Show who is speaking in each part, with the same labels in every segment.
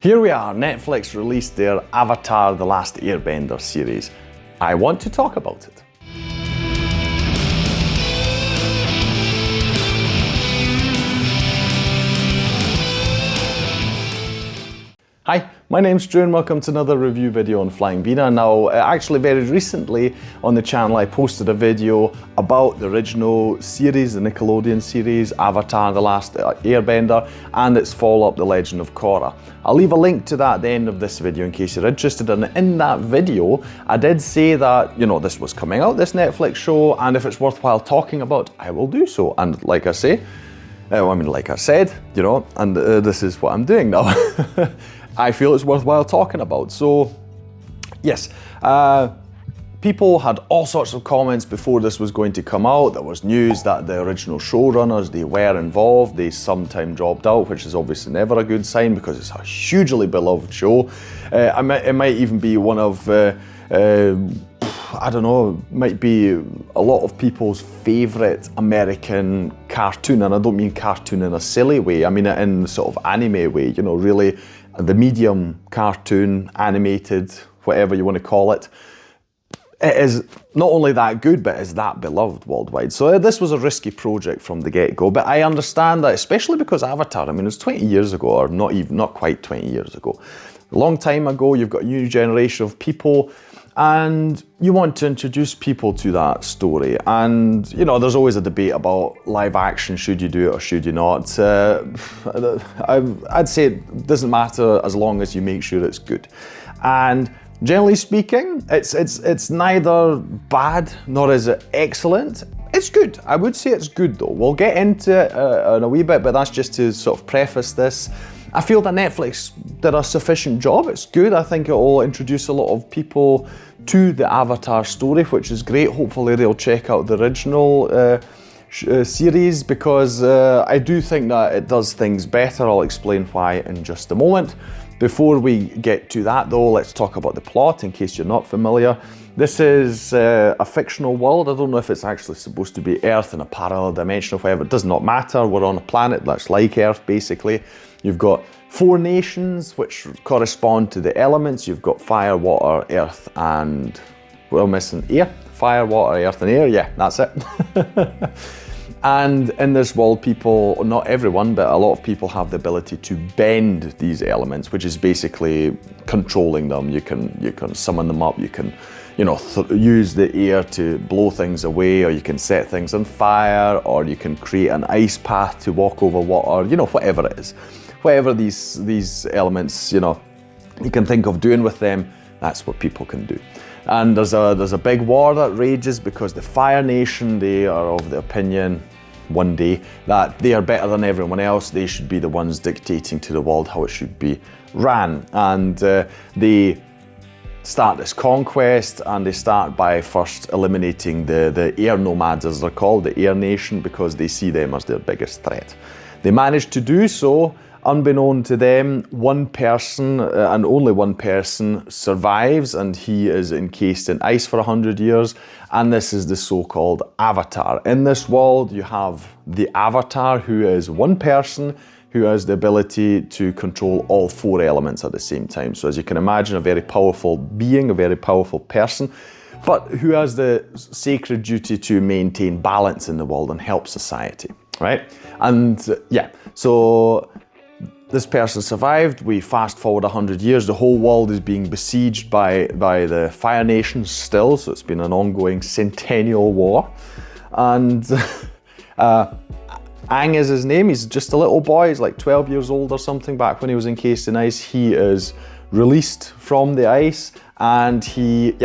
Speaker 1: Here we are, Netflix released their Avatar: The Last Airbender series. I want to talk about it. Hi, my name's Drew and welcome to another review video on Flying Wiener. Now, actually very recently on the channel I posted a video about the original series, the Nickelodeon series, Avatar: The Last Airbender, and its follow-up, The Legend of Korra. I'll leave a link to that at the end of this video in case you're interested. And in that video, I did say that, this was coming out, this Netflix show, and if it's worthwhile talking about, I will do so. And like I say, like I said, and this is what I'm doing now. I feel it's worthwhile talking about. So, yes, people had all sorts of comments before this was going to come out. There was news that the original showrunners, they were involved. They sometime dropped out, which is obviously never a good sign because it's a hugely beloved show. It might even be one of, I don't know, might be a lot of people's favourite American cartoon, and I don't mean cartoon in a silly way, I mean it in sort of anime way, really the medium cartoon, animated, whatever you want to call it. It is not only that good, but is that beloved worldwide. So this was a risky project from the get-go, but I understand that, especially because Avatar, it was 20 years ago, or not quite 20 years ago. A long time ago, you've got a new generation of people, and you want to introduce people to that story. And, there's always a debate about live action, should you do it or should you not? I'd say it doesn't matter as long as you make sure it's good. And generally speaking, it's neither bad nor is it excellent. It's good. I would say it's good though. We'll get into it in a wee bit, but that's just to sort of preface this. I feel that Netflix did a sufficient job. It's good. I think it will introduce a lot of people to the Avatar story, which is great. Hopefully they'll check out the original series, because I do think that it does things better. I'll explain why in just a moment. Before we get to that though, let's talk about the plot in case you're not familiar. This is a fictional world. I don't know if it's actually supposed to be Earth in a parallel dimension or whatever. It does not matter. We're on a planet that's like Earth basically. You've got 4 nations which correspond to the elements. You've got fire, water, earth, and we're missing air. Fire, water, earth, and air. Yeah, that's it. And in this world, people, not everyone, but a lot of people have the ability to bend these elements, which is basically controlling them. You can summon them up. You can, use the air to blow things away, or you can set things on fire, or you can create an ice path to walk over water. Whatever it is. Whatever these elements, you can think of doing with them, that's what people can do. And there's a big war that rages because the Fire Nation, they are of the opinion one day that they are better than everyone else. They should be the ones dictating to the world how it should be ran. And they start this conquest, and they start by first eliminating the air nomads, as they're called, the Air Nation, because they see them as their biggest threat. They manage to do so. Unbeknown to them, one person, and only one person, survives, and he is encased in ice for 100 years, and this is the so-called Avatar. In this world, you have the Avatar, who is one person who has the ability to control all 4 elements at the same time. So as you can imagine, a very powerful being, a very powerful person, but who has the sacred duty to maintain balance in the world and help society, right? And yeah, so this person survived. We fast forward 100 years. The whole world is being besieged by the Fire Nation still, so it's been an ongoing centennial war. And Aang is his name. He's just a little boy. He's like 12 years old or something. Back when he was encased in ice, he is released from the ice, and he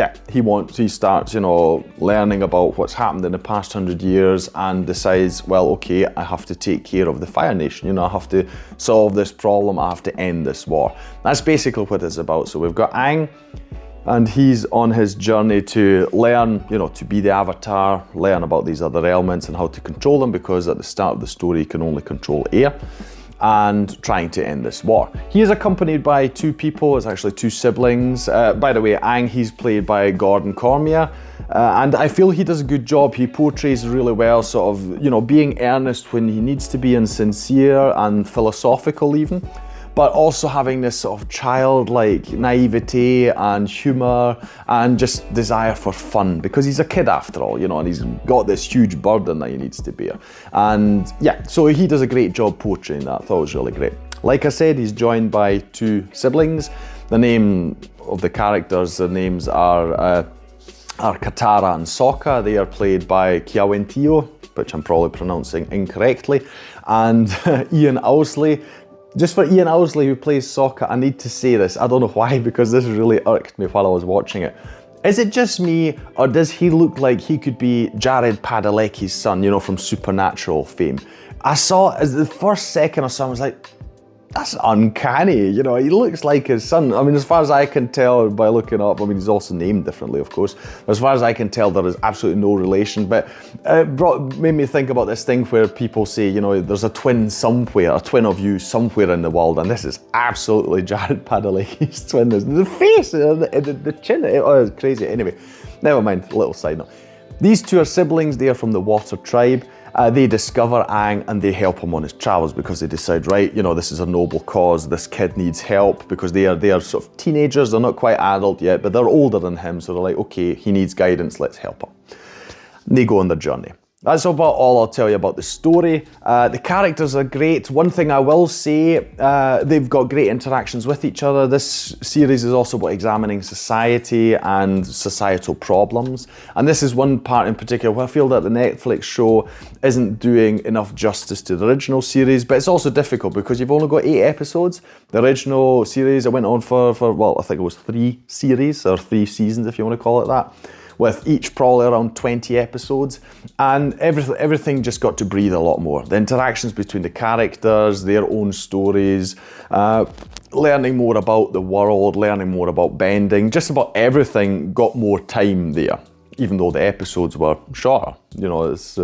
Speaker 1: starts, learning about what's happened in the past 100 years, and decides, well, okay, I have to take care of the Fire Nation. I have to solve this problem. I have to end this war. That's basically what it's about. So we've got Aang, and he's on his journey to learn, to be the Avatar, learn about these other elements and how to control them, because at the start of the story, he can only control air, and trying to end this war. He is accompanied by 2 people. It's actually 2 siblings. By the way, Aang, he's played by Gordon Cormier, and I feel he does a good job. He portrays really well, sort of, being earnest when he needs to be, and sincere and philosophical even. but also having this sort of childlike naivety and humour and just desire for fun, because he's a kid after all, you know, and he's got this huge burden that he needs to bear. And yeah, so he does a great job portraying that. I thought it was really great. Like I said, he's joined by 2 siblings. The name of the characters, their names are Katara and Sokka. They are played by Kiawentiyo, which I'm probably pronouncing incorrectly, and Ian Owsley. Just for Ian Owsley, who plays Sokka, I need to say this. I don't know why, because this really irked me while I was watching it. Is it just me, or does he look like he could be Jared Padalecki's son, you know, from Supernatural fame? I saw, as the first second I saw him, I was like, that's uncanny, you know, he looks like his son. I mean, as far as I can tell by looking up, I mean, he's also named differently, of course. As far as I can tell, there is absolutely no relation, but it made me think about this thing where people say, you know, there's a twin somewhere, a twin of you somewhere in the world, and this is absolutely Jared Padalecki's twin. The face, the chin, oh, it's crazy. Anyway, never mind, little side note. These 2 are siblings, they are from the Water Tribe. They discover Aang and they help him on his travels because they decide, right, you know, this is a noble cause, this kid needs help, because they are sort of teenagers, they're not quite adult yet, but they're older than him, so they're like, okay, he needs guidance, let's help him. And they go on their journey. That's about all I'll tell you about the story. The characters are great. One thing I will say, they've got great interactions with each other. This series is also about examining society and societal problems. And this is one part in particular where I feel that the Netflix show isn't doing enough justice to the original series, but it's also difficult because you've only got 8 episodes. The original series, it went on for well, I think it was 3 series, or 3 seasons if you want to call it that, with each probably around 20 episodes, and everything just got to breathe a lot more. The interactions between the characters, their own stories, learning more about the world, learning more about bending, just about everything got more time there, even though the episodes were shorter. You know, it's...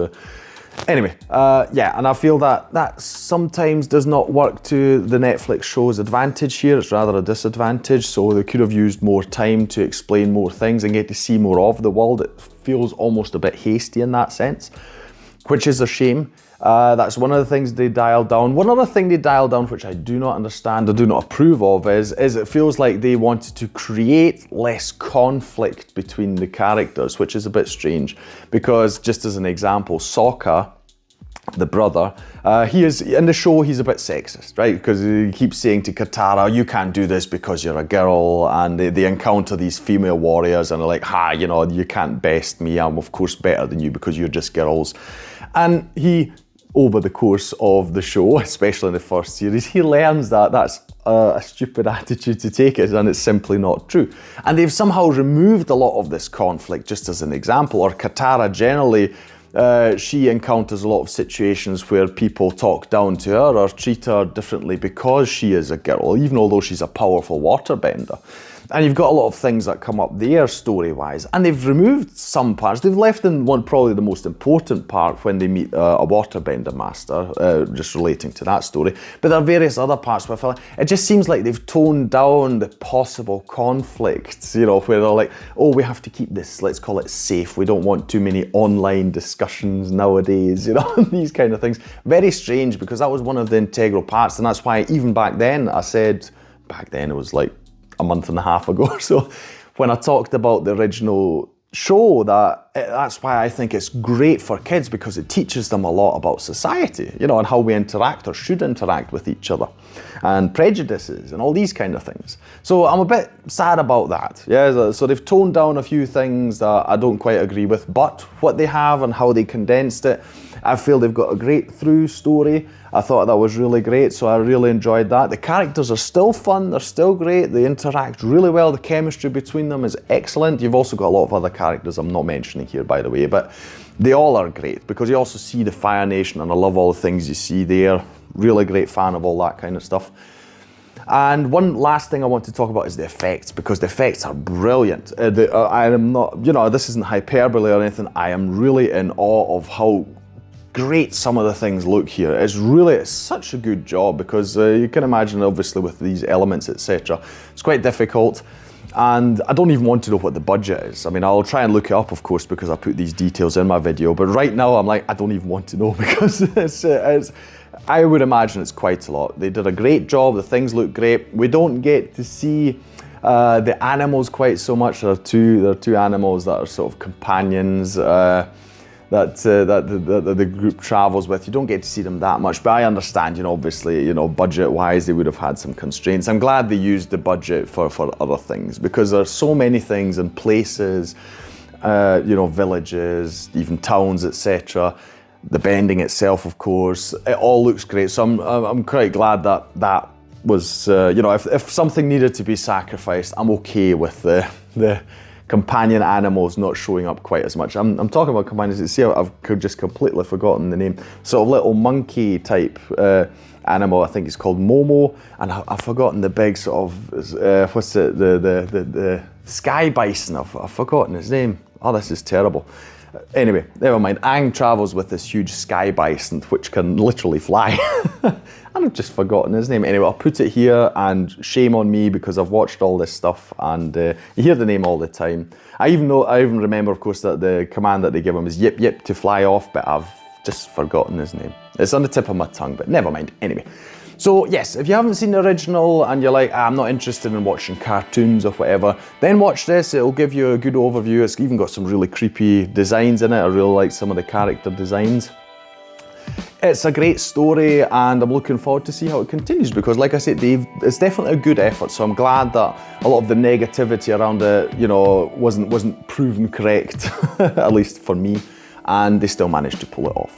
Speaker 1: Anyway, yeah, and I feel that sometimes does not work to the Netflix show's advantage here. It's rather a disadvantage, so they could have used more time to explain more things and get to see more of the world. It feels almost a bit hasty in that sense, which is a shame. That's one of the things they dialed down. One other thing they dialed down, which I do not understand or do not approve of, is it feels like they wanted to create less conflict between the characters, which is a bit strange. Because, just as an example, Sokka, the brother, he is, in the show, he's a bit sexist, right? Because he keeps saying to Katara, you can't do this because you're a girl, and they encounter these female warriors and are like, you know, you can't best me, I'm of course better than you because you're just girls. And he, over the course of the show, especially in the first series, he learns that that's a stupid attitude to take it, and it's simply not true. And they've somehow removed a lot of this conflict, just as an example. Or Katara generally, she encounters a lot of situations where people talk down to her or treat her differently because she is a girl, even although she's a powerful waterbender. And you've got a lot of things that come up there story-wise, and they've removed some parts. They've left in one, probably the most important part, when they meet a waterbender master, just relating to that story. But there are various other parts where I feel like it just seems like they've toned down the possible conflicts, you know, where they're like, oh, we have to keep this, let's call it safe. We don't want too many online discussions nowadays, you know, these kind of things. Very strange, because that was one of the integral parts, and that's why even back then, I said, back then it was like a month and a half ago or so, when I talked about the original show, that's why I think it's great for kids, because it teaches them a lot about society, you know, and how we interact or should interact with each other, and prejudices and all these kind of things. So I'm a bit sad about that. Yeah, so they've toned down a few things that I don't quite agree with, but what they have and how they condensed it, I feel they've got a great through story. I thought that was really great, so I really enjoyed that. The characters are still fun, they're still great, they interact really well, the chemistry between them is excellent. You've also got a lot of other characters I'm not mentioning here, by the way, but they all are great, because you also see the Fire Nation, and I love all the things you see there. Really great fan of all that kind of stuff. And one last thing I want to talk about is the effects, because the effects are brilliant. I am not, you know, this isn't hyperbole or anything, I am really in awe of how great some of the things look here. It's such a good job, because you can imagine, obviously, with these elements, etc., it's quite difficult. And I don't even want to know what the budget is. I mean, I'll try and look it up, of course, because I put these details in my video, but right now I'm like, I don't even want to know, because I would imagine it's quite a lot. They did a great job, the things look great. We don't get to see the animals quite so much. There are two animals that are sort of companions that the group travels with. You don't get to see them that much, but I understand, you know, obviously, you know, budget-wise, they would have had some constraints. I'm glad they used the budget for other things, because there's so many things and places, you know, villages, even towns, etc. The bending itself, of course, it all looks great. So I'm quite glad that was, you know, if something needed to be sacrificed, I'm okay with the companion animals not showing up quite as much. I'm talking about companions. See, I've just completely forgotten the name. Sort of little monkey type animal. I think it's called Momo, and I've forgotten the big sort of what's it? The sky bison. I've forgotten his name. Oh, this is terrible. Anyway, never mind. Aang travels with this huge sky bison, which can literally fly. And I've just forgotten his name. Anyway, I'll put it here, and shame on me because I've watched all this stuff and you hear the name all the time. I even remember, of course, that the command that they give him is yip yip to fly off, but I've just forgotten his name. It's on the tip of my tongue, but never mind. Anyway. So yes, if you haven't seen the original and you're like, I'm not interested in watching cartoons or whatever, then watch this. It'll give you a good overview. It's even got some really creepy designs in it. I really like some of the character designs. It's a great story, and I'm looking forward to see how it continues, because like I said, it's definitely a good effort. So I'm glad that a lot of the negativity around it, you know, wasn't proven correct, at least for me, and they still managed to pull it off.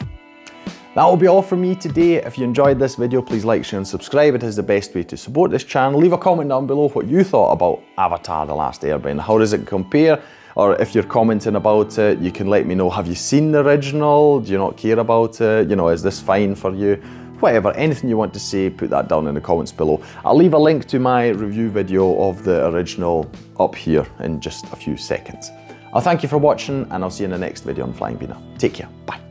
Speaker 1: That will be all from me today. If you enjoyed this video, please like, share and subscribe. It is the best way to support this channel. Leave a comment down below what you thought about Avatar: The Last Airbender. How does it compare? Or if you're commenting about it, you can let me know, have you seen the original? Do you not care about it? You know, is this fine for you? Whatever, anything you want to say, put that down in the comments below. I'll leave a link to my review video of the original up here in just a few seconds. I'll thank you for watching, and I'll see you in the next video on Flying Wiener. Take care, bye.